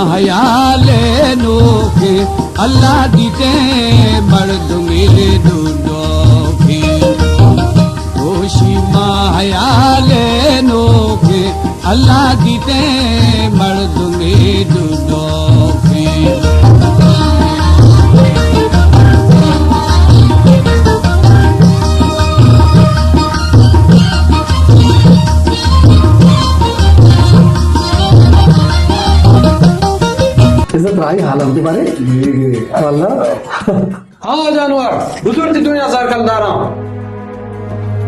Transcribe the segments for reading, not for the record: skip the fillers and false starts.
हयाले नोके अल्लाह दीते मर्द मिले दुनों खुशी मा हयाले नोके अल्लाह दीते मर्द मिले दुनों इज्जत रही हालत के बारे हाँ जानवर बुजुर्ग 2000 कलदार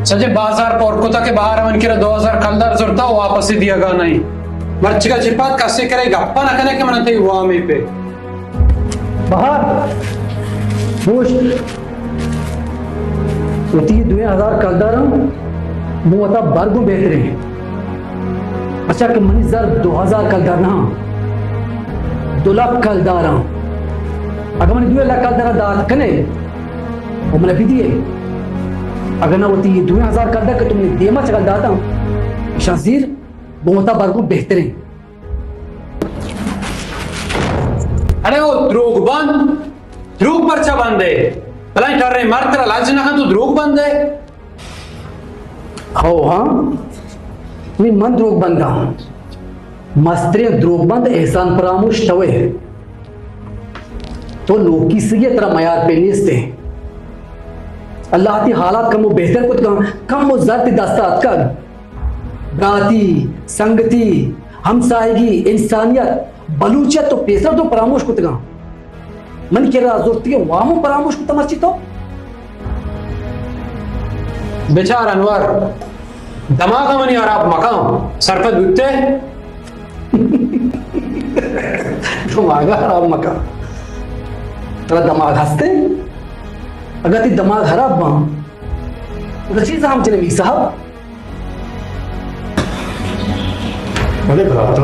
सजे बाजार पोरकुता के बाहर मन के 2000 कलदार जुरता वापस ही दिया गा नहीं मर्च का चिपात कसे करे गप्पा न करने के मनते हुआ में पे बाहर होश उती 2000 कलदार मुता बर्गो बेहतरे अच्छा कि मनी जर 2000 कलदार ना 2 लाख कलदार अगर मैंने 2 लाख कलदार दात कने वो मैंने भी दिए अगर ना होती 2000 कलदार के तुमने देमा चकल दाता शजीर बोता बारगो बेहतर है। अरे वो द्रोग बंद द्रोग पर्चा बंद है भला कर रहे मर तेरा लाज ना तो द्रोग बंद है हो हाँ मी मन द्रोग बंदा मस्त्रे द्रोगबंद एहसान फरामोश तवे तो लोकी से ये तरह मयार पे निस्ते अल्लाह की हालात कम बेहतर कुछ कम जरती दास्तात का गाती संगति हमसायगी इंसानियत बलूचियत तो पेसर तो परामोश कुछ मन के राजोती के वामो परामोश कुछ मर्ची तो बेचार अनवर दमाग मनी और आप मकाम सरपत बुत्ते दिमाग खराब मका तेरा दिमाग हंसते अगर ती दिमाग खराब बा रशीद साहब चले भी साहब भले भराता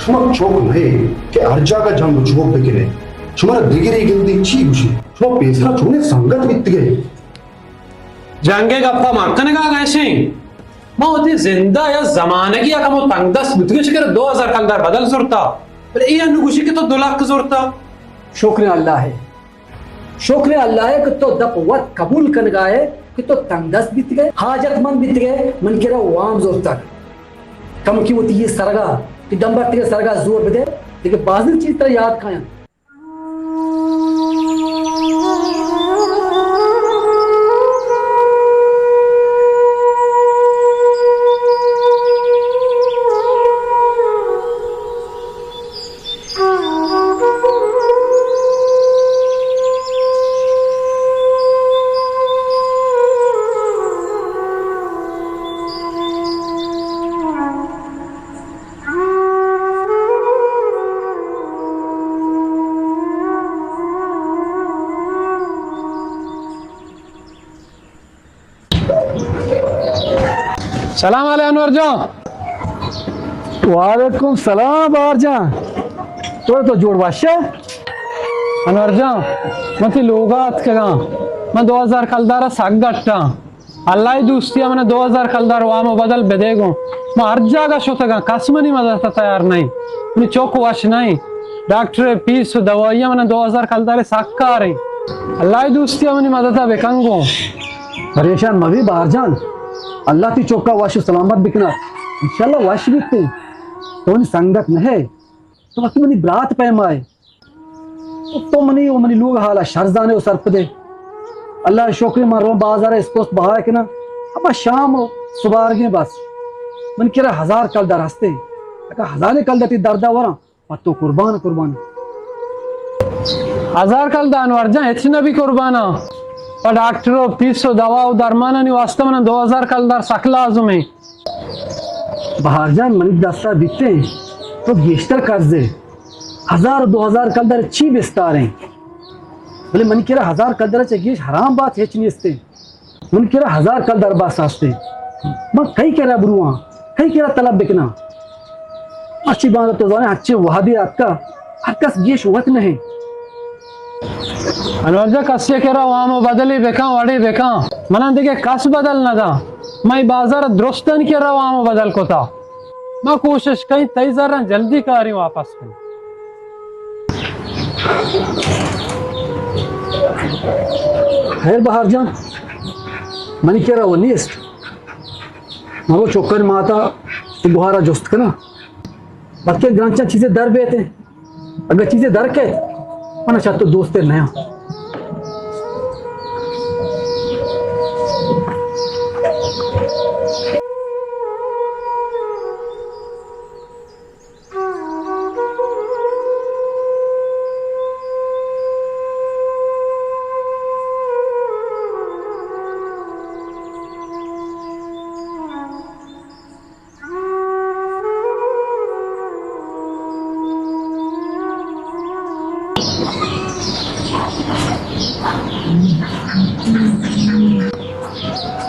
शुमा चौक नहीं कि अर्जा का जंग चौक बेकिने शुमा दिगिरी गिलदी ची गुशी शुमा पेसरा चुने संगत बित गए जंगे गप्पा मारकने का कैसे मैं होती जिंदा या जमाने की या कम तंगदस बुतगेश कर 2000 कलदार बदल जुरता पर ये अनुगुशी के तो 2 लाख जुरता शुक्र अल्लाह है कि तो दपवत कबूल कर गए कि तो तंगदस बीत गए हाजतमंद बीत गए मन के वाम जोर तक कम की होती ये सरगा कि डंबर तेरे सरगा जोर बदे लेकिन बाजिल चीज तरह याद खाया सलाम वाले अनवर जान वालेकुम सलाम बार जा तो जोड़ वाशा अनवर जान मती लोगात कगा मैं 2000 कलदारा साग गट्टा अल्लाह दोस्तिया मैंने 2000 कलदार वाम बदल बेदेगो मैं हर जगह शोतगा कसमनी मदद तैयार नहीं मैं चौक वाश नहीं डॉक्टर फीस दवाइयां मैंने 2000 कलदारे साक्का आ रही अल्लाह दोस्तिया मैंने मदद बेकंगो परेशान मवी बाहर जान अल्लाह की चौका वाश सलामत बिकना इंशाल्लाह वाश बिकते तो संगत न है तो वक्त मनी बरात पैमाए तो मनी वो मनी लोग हाला शर्जाने सर दे अल्लाह शोकरी मारो बाजार इसको बाहर के ना अब शाम सुबह के बस मन कह रहा 1000 कलदार हंसते अगर 1000 कलदाती दर्दा वरा पत्तो कुर्बान 1000 कलदान वर्जा इतना भी कुर्बाना और डॉक्टर फीस दवा दरमाना नहीं वास्तव में 2000 कलदार सकला आजुमे बाहर जान मनी दस्ता दिखते हैं तो बेशतर कर्जे 1000-2000 कलदार अच्छी बेस्तार हैं बोले मन कह रहा 1000 कलदार चाहिए हराम बात है चीनी मन कह रहा 1000 कलदार बात सास्ते मैं कहीं कह रहा बुरुआ कहीं कह रहा तलब बिकना अच्छी बात तो जाने अच्छे वहादी आपका हरकस ये शुवत नहीं अनवर कस्य के रहा वाम बदली बेका वाड़ी बेका मना देखे कस बदल न दा मैं बाजार दुरुस्तन के रहा वाम बदल को था मैं कोशिश कहीं तई जरा जल्दी कर रही वापस में खैर बाहर जान मैंने कह रहा वो लिस्ट मरो चौकर माता तो बुहारा जुस्त कना बाकी ग्रांचा चीजें दर बेते अगर चीजें दर के मना चाह तो दोस्ते नया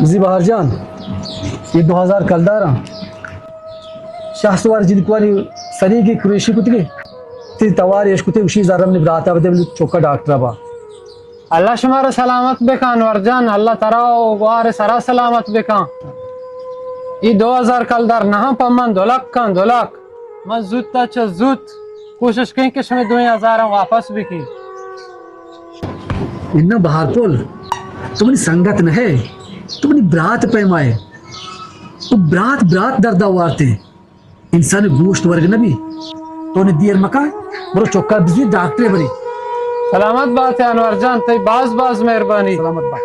जी बाहर जान ये 2000 कलदारा शाहसवार जिनकुआरी सरी की कुरेशी कुतगे ती तवार यश कुते उशी ज़रम ने बराता बदे चौका डॉक्टर बा अल्लाह शुमार सलामत बेका अनवर जान अल्लाह तरा वार सरा सलामत बेका ये 2000 कलदार नहा पमन दोलक मजूत तच जूत कोशिश कहीं कि शमे 2000 वापस भी की इन्ना बाहर पोल तुम्हारी संगत न है तुम्हारी ब्रात पैमाए वो ब्रात दर्दा वारते इंसान गोश्त वर्ग नबी तो ने दियर मका बरो चौका बिजी डॉक्टर बनी सलामत बात है अनवर जान तई बाज मेहरबानी सलामत बात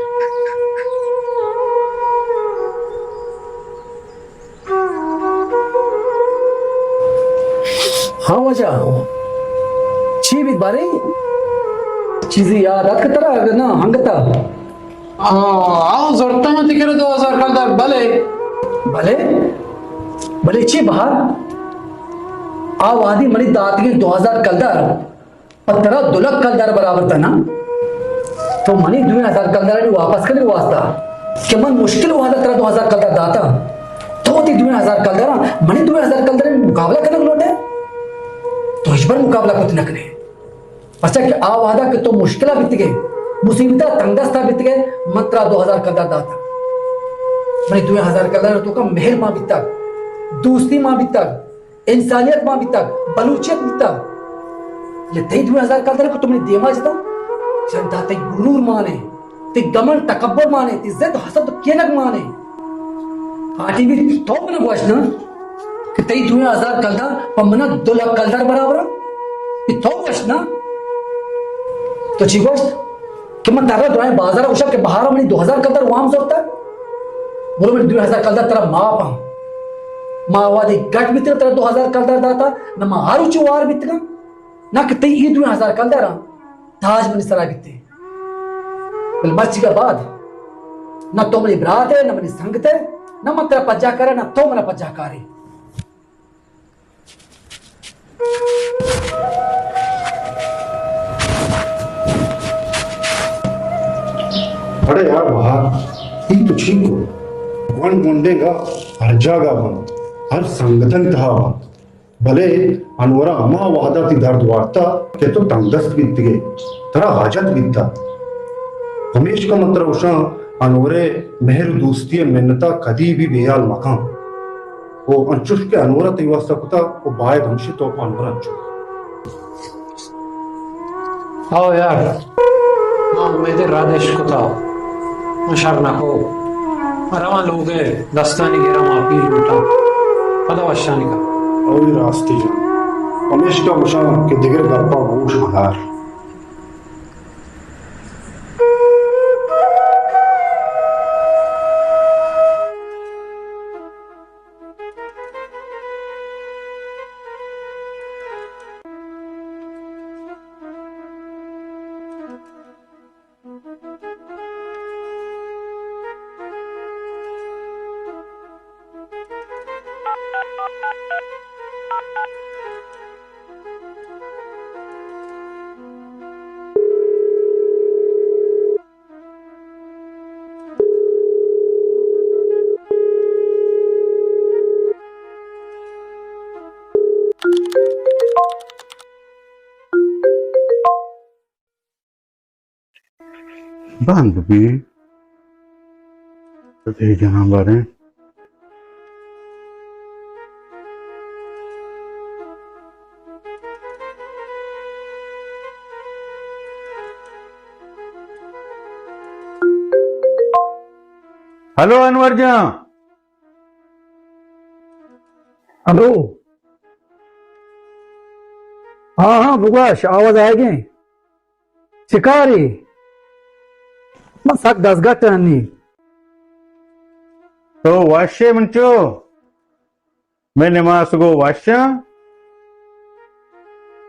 हाँ वजह छी भी बारे चीजें याद रख तरह अगर ना हंगता आओ जरूरत मत करे 2000 कलदार भले भले भले ची बाहर आव आदि मणि दात के 2000 कलदार और तेरा दुलक कलदार बराबर था ना तो मणि 2000 कलदार ने वापस करने वास्ता कि मन मुश्किल हुआ था तेरा 2000 कलदार दाता तो ती 2000 कलदार मणि 2000 कलदार ने मुकाबला करने लोटे तो इस बार मुकाबला कुछ न करे अच्छा कि आव आदा के तो मुश्किल बीत गए मुसीबत तंगस्ता बीत गए मंत्रा 2000 कलदार दाता मणि 2000 कलदार तो का मेहर मां बीता दोस्ती मां बीता इंसानियत मां बीता बलूचियत बीता ये तई 2000 कलदार को तुमने देमा जता जनता ते गुरूर माने ते गमन तकब्बुर माने ते इज्जत हसद केनक माने आटी भी तो मन वाशना कि तई 2000 कलदार पमना 2 लाख कलदार बराबर ये तो वाशना तो ठीक है कि मैं तारा दुआएं बाजार उशा के बाहर मनी 2000 कलदार वाम जोरता बोलो मैं 2000 कलदार तेरा मापा मावादी गट मित्र तेरा 2000 कलदार दाता न मारू चुवार मित्र ना कि तई 2000 कलदार ताज मनी सरा बिते बिल मर्ची के बाद ना तो मनी बरात है ना मनी संगत है ना मैं तेरा पज्जा करे ना तो मना पज्जा करे अरे यार बाहर ही तो ठीक हो वन मुंडेगा हर जगह बन हर संगठन था भले अनवरा अमा वादा थी दर्द वार्ता के तो तंगदस्त बीत गए तेरा हाजत बीतता हमेश का मतलब उषा अनवरे मेहर दोस्ती मिन्नता कदी भी बेयाल मकान वो अंचुश के अनवरा तिवास्ता कुता वो बाय धमशी तो को अनवरा अंचुश आओ यार हाँ उम्मीद राधेश कुता मुशर ना हो रवा लोग दस्तानी गिरा माफी लूटा पता वशानी का और रास्ते जान हमेश का उषा के दिगर गप्पा गोश मनार बंद भी तो जहां बारे हेलो अनवर जा। हेलो। हाँ हाँ बुगाश आवाज आएगी शिकारी मैं सक दस गट नहीं तो वाश्य मंचो मैं नमाज गो वाश्य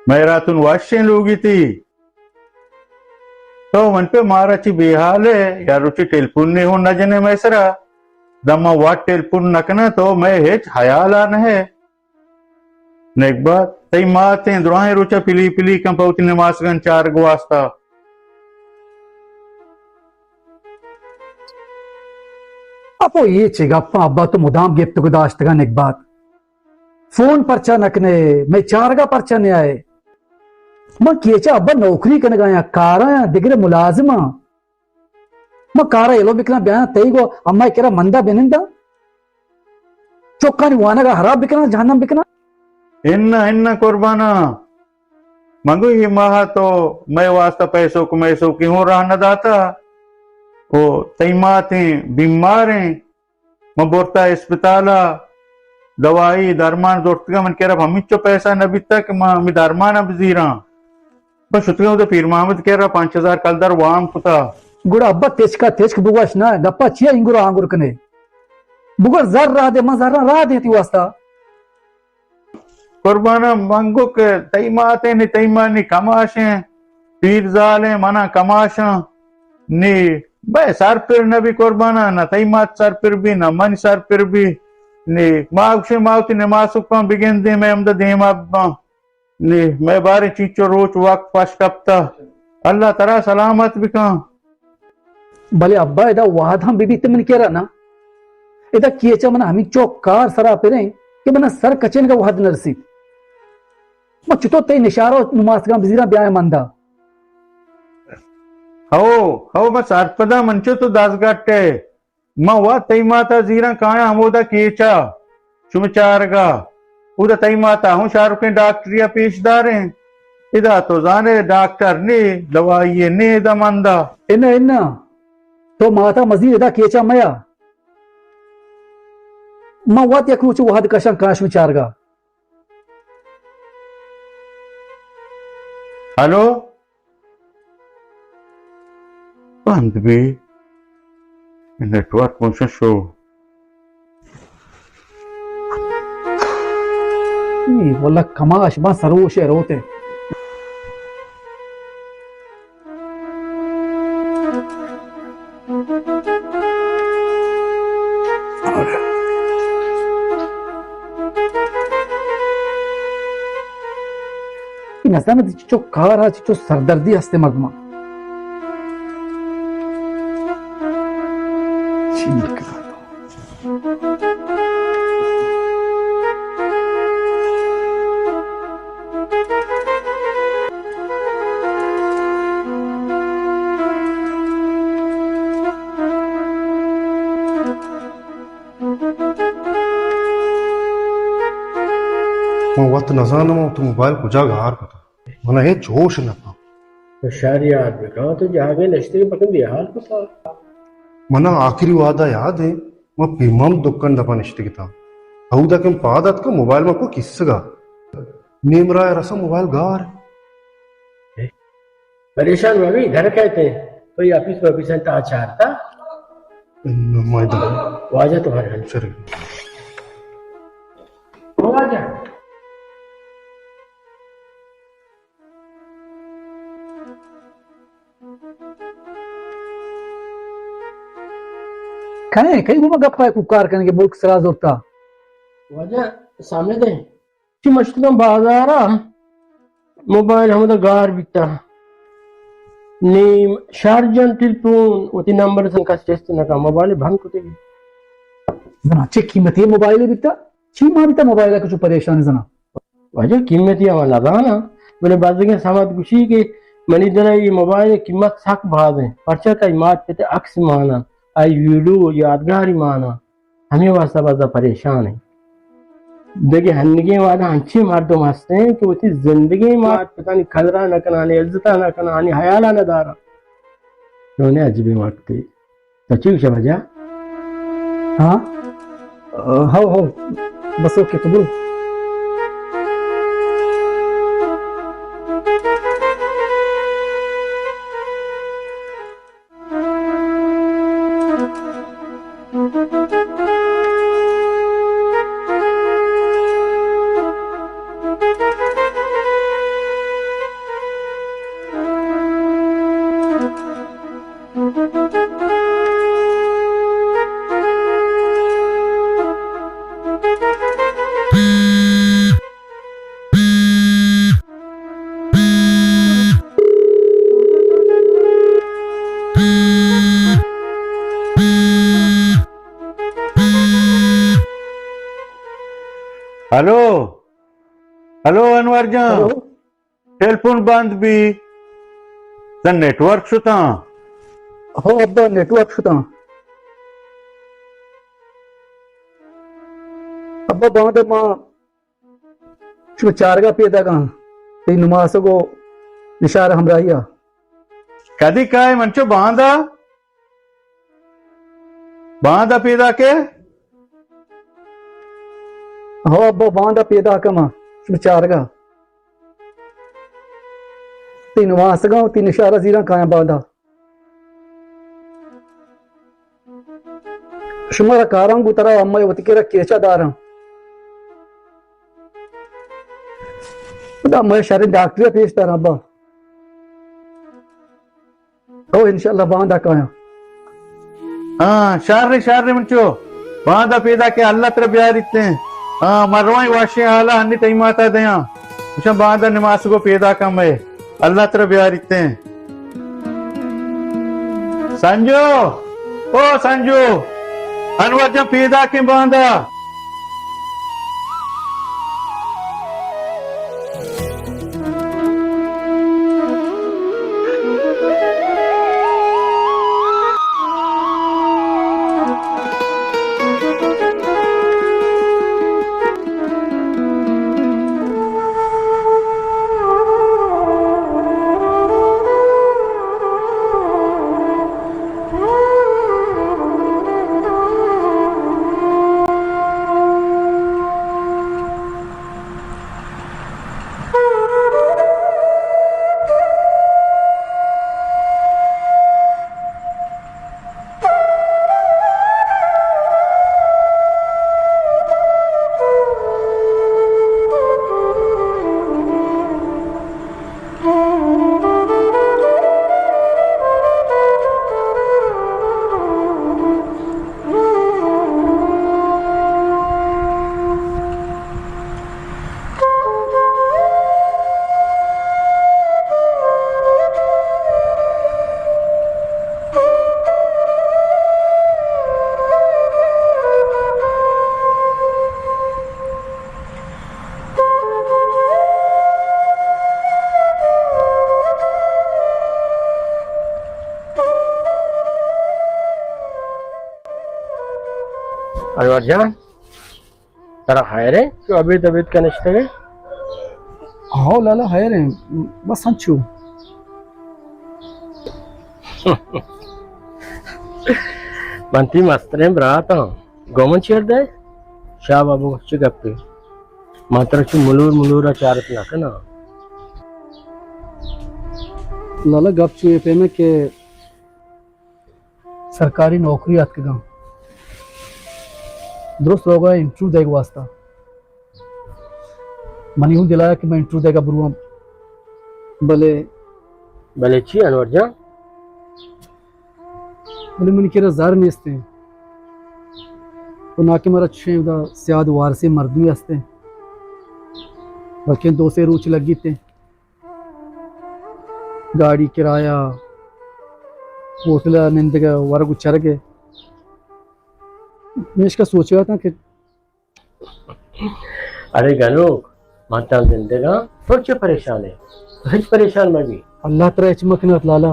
मैं रातुन वाश्य लोगी थी तो मन पे माराची बेहाल है यार रुचि टेलीफोन नहीं हो न जने मैसरा दमा वाट टेलीफोन नकना तो मैं हेच हयाला न है न एक बात तई माते दुराहे रुचा पिली पिली कंपौती नमाज गन 4 गो वास्ता अपो ये चिगप्पा अब्बा तो मुदाम गिफ्त गुदाश्तगन एक बात फोन परचा नकने मैं 4 का परचा ने आए मैं केचा अब्बा नौकरी करने गया कारा या दिगरे मुलाजिमा मैं कारा येलो बिकना बयान तई गो अम्मा केरा मंदा बेनिंदा चौका नहीं वाना का हराब बिकना जहन्नम बिकना इन्ना इन्ना कुर्बाना मंगू ही माह तो मैं वास्ता पैसों को मैसों की हूं रहा न दाता वो तई माते बीमार हैं मैं बोरता अस्पताला दवाई दरमान दोस्तगा मन कह रहा हम चो पैसा न बीता कि मैं दरमान अब जी रहा बस उतगा तो पीर मोहम्मद कह रहा 5000 कलदार वाम कुता गुड़ा अब्बा तेज का बुगाश ना गप्पा चिया इंगुर आंगुर कने बुगर जर रहा दे मजर रहा देती वास्ता कुर्बाना मंगो के तई माते ने तई मानी कमाशे पीर जाले मना कमाशा नी बे सर पिर न भी कुर्बाना न तई मात सर पिर भी न मन सर पिर भी नी मागशे मावती ने मासुका बिगेन दे मैं अमदा देम अब्बा नी मैं बारे चीचो रोच वक्त फश कपता अल्लाह तरा सलामत बिका भले अब्बा इदा वाद हम बीबी तमन कह रहा ना इदा किएचा मन हमी चौक कार सरा पिरे कि मना सर कचेन का वाद नरसी मैं चुतो तई निशारो नुमासगा बिजीरा ब्याह मंदा हो मैं सरपदा मंचो तो 10 गट्टे मैं वा तई माता जीरा काया हमोदा केचा चुमचारगा उदा तई माता हूं शाहरुख के डॉक्टरिया पेशदार हैं इदा तो जाने डॉक्टर ने दवाई ने इदा मंदा इन्ना इन्ना तो माता मजीद इदा केचा मया मैं वात यकरूचु वाद कशं काश विचारगा हेलो बंद भी नेटवर्क पहुंचा शो वल्ला कमाश बा सरोश है रोते नजर चिचो कार चिचो सरदर्दी हस्ते मर्दमा वत नजाना तो मोबाइल कुजा गार पता मना ये जोश न पा तो शायरी याद में कहा तो जागे नश्ते के पकड़ दिया हाल पता मना आखिरी वादा याद है मैं पीमम दुक्कन दपा निश्ते की था औदा के पादत का मोबाइल में को किस्सगा नेमरा रसा मोबाइल गार परेशान हुआ भी घर कहते हैं तो ये ऑफिस में ऑफिस ता चाहता मैदान वाजा तुम्हारे घर चल वाजा कहीं कहीं घुमा गप्पा है कुकार करने के मुल्क सराज होता वाजा सामने दे ची मछली में बाजार आ मोबाइल हम तो गार बिकता नी शारजन टेलीफोन उती नंबर से का टेस्ट ना का मोबाइल भंग कुते जना अच्छे कीमती मोबाइल बिकता ची मां बिकता मोबाइल का कुछ परेशान जना वाजा कीमती आवा ना दाना मैंने बात के समात खुशी के मनी दरा ये मोबाइल कीमत सक भाग है पर्चा का इमाद पे अक्स माना आई वीडियो यादगारी माना हमें वास्ता वास्ता परेशान है देखिए हन्नगे वादा अच्छे मर्दम हंसते हैं कि उसी जिंदगी मार पता नहीं खलरा न कनाने इज्जता न कनाने हयाला न दारा उन्होंने अजीबे मारते सचिव शबजा हाँ हो बस ओके तो बोलो हेलो हेलो अनवर जान टेलीफोन बंद भी सन नेटवर्क शुता हो अब्बा नेटवर्क शुता अब्बा बांध मां शुभ चारगा पेदा का ते नमाज को निशार हमराहिया कदी काय मंचो बांधा बांधा पेदा के हो अब्बा बांधा पेदा कमा शुभ चारगा ते नमाज का ते निशारा जीरा काया बांधा शुमारा कारांग उतरा अम्मा वतिकेरा केचा दारा अम्मा शरीर डॉक्टर पेश तारा अब्बा ओ इंशाल्लाह बांधा काया हाँ शार्रे मंचो बांधा पेदा के अल्लाह तरफ बिहार इतने हाँ मरवाई वाशे आला अन्नी टाइम आता दया उसे बांधा नमाज को पेदा कम है अल्लाह तरफ बिहार इतने संजो ओ संजो अनवर जब पेदा के बांधा अनवर जान तेरा खैर है क्यों अभी तबीयत का निश्चित है हाँ लाला है रे बस हंचू मंती मस्तरे बरात गोमन चेर दे शाह बाबू चिकप्पे मात्र चु मुलूर चारत ना कना लाला गप चुए पे में के सरकारी नौकरी आत के गाँव दुरुस्त हो गया इंटरव्यू देगा वास्ता मनी हूँ दिलाया कि मैं इंटरव्यू देगा बुरुआ भले भले ची अनवर जान भले मैंने केरा जार में इसते तो ना कि मेरा अच्छे उदा सियाद वारसे मर्दमी हस्ते बल्कि दो से रूच लगी थे गाड़ी किराया होटल निंद के वर्ग चढ़ गए मैं इसका सोच रहा था कि अरे गनो माता जिंदगा थोड़े परेशान है हज परेशान मैं भी अल्लाह तेरा चमकनत लाला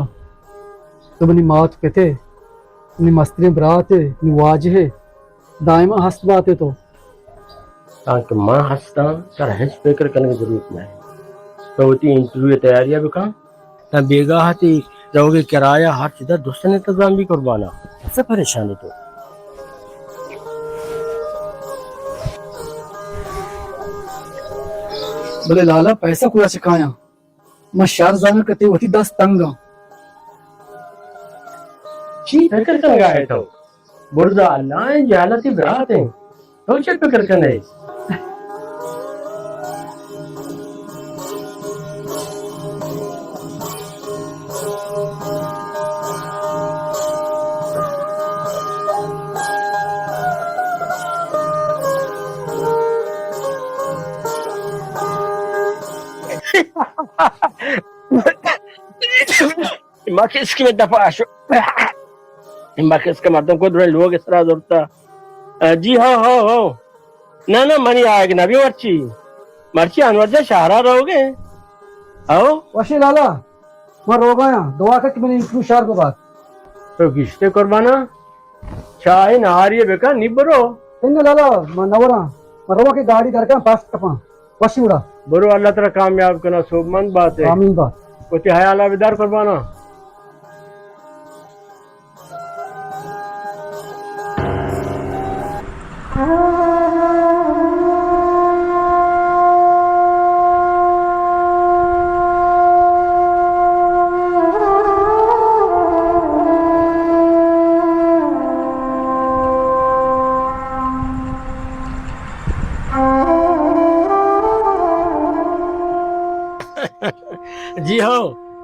तो बनी मात कहते नि मस्त्री बरात नि वाजह दायमा हस्त बात है तो ताकि माँ हंसता कर हंस फिक्र करने की जरूरत नहीं तो होती इंटरव्यू तैयारियां भी कहाँ ना बेगा हाथी रहोगे किराया हर चीज़ दूसरे इंतजाम भी करवाना सबसे परेशानी तो बोले लाला पैसा पूरा सिखाया मैं शहर जाना करते होती 10 तंगा फिक्र कर गए तो बुर्जा अल्लाह जहालती बरात है तो चेक फिक्र करने Makis que me dá baixo. Makis que मर्दों को धुरे लोग इस तरह जोड़ता जी हो ना ना मनी आएगी ना भी मर्ची अनवर जा शहरा रहोगे आओ वशी लाला मैं रो गया दुआ कर कि मैंने इंटरव्यू शहर को बात तो किसने कुर्बाना चाहे ना आ रही है बेका निबरो इन्ने लाला मैं नवरा मैं रोवा की गाड़ी करके पास टपा वशी उड़ा बरो अल्लाह तेरा कामयाब करना शोभमंद बात है आमीन बात कुछ है अल्लाह विदार कुर्बाना जी हो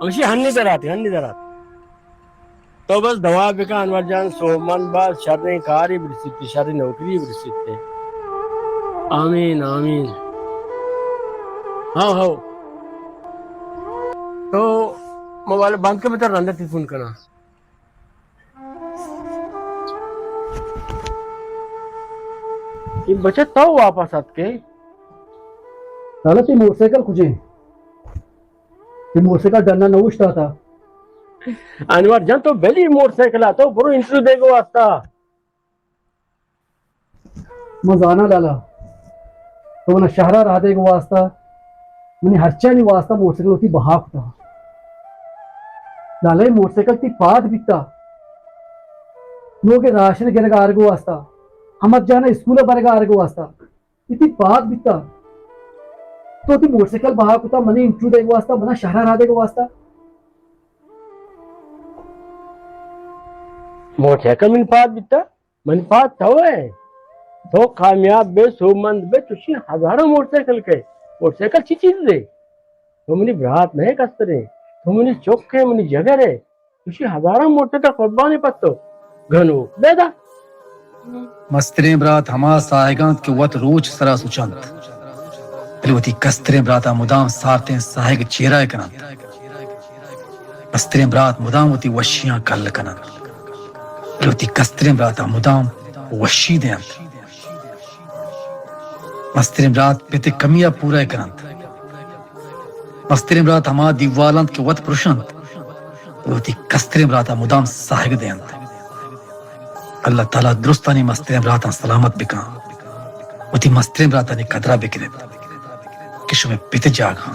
हमशी हन्नी दरात तो बस दवा बिका अनवर जान सोमन बाद शर्रे कारी बिरसित शर्रे नौकरी बिरसित आमीन आमीन हाँ तो मोबाइल बंद के बेहतर अंदर टेलीफोन करना ये बचत तो वापस आत के लाला ती मोटरसाइकिल खुजे ती मोटरसाइकिल डरना न उठता था अनवर जान तो बेली मोटरसाइकिल आता बरो इंटरव्यू देगो वास्ता मजाना लाला तो ना शहरा रहा देगो वास्ता मैंने हरचा नहीं वास्ता मोटरसाइकिल होती बहाक था लाला मोटरसाइकिल ती पाद बिकता लोग राशन गिरगा आरगो वास्ता हम जाना स्कूल बरगा आरगो वास्ता इतनी पाद बिकता तो ती मोटरसाइकिल बहाक होता मैंने इंटरव्यू देगो वास्ता मना शहरा रहा देगो वास्ता मोटरसाइकिल में पाद बिता मन पाद तो है तो कामयाब बे सोमंद बे तुझी हजारों मोटरसाइकिल ची चीज दे तो मनी ब्रात नहीं कस्तरे तो मनी चौक है मनी जगह रे तुझी हजारों मोटरसाइकिल कुर्बानी पत्तो घनो बेदा मस्तरे ब्रात हमा साहेगांत के वत रोज सरा सुचंत तिलवती कस्तरे ब्राता मुदाम सारते साहेग चेहरा कनंत मस्तरे ब्रात मुदाम होती वशियां कल कनंत तिलवती कस्तरे ब्राता मुदाम वशी देंत मस्तरे ब्रात पेते कमिया पूरा कनंत मस्तरे ब्रात हमा दीवालंत के वत पुरुषंत तिलवती कस्तरे ब्राता मुदाम साहेग देंत अल्लाह ताला दुरुस्तानी मस्तरे ब्राता सलामत बिका उती मस्तरे ब्राता ने कदरा बिकने किशु में पित जागा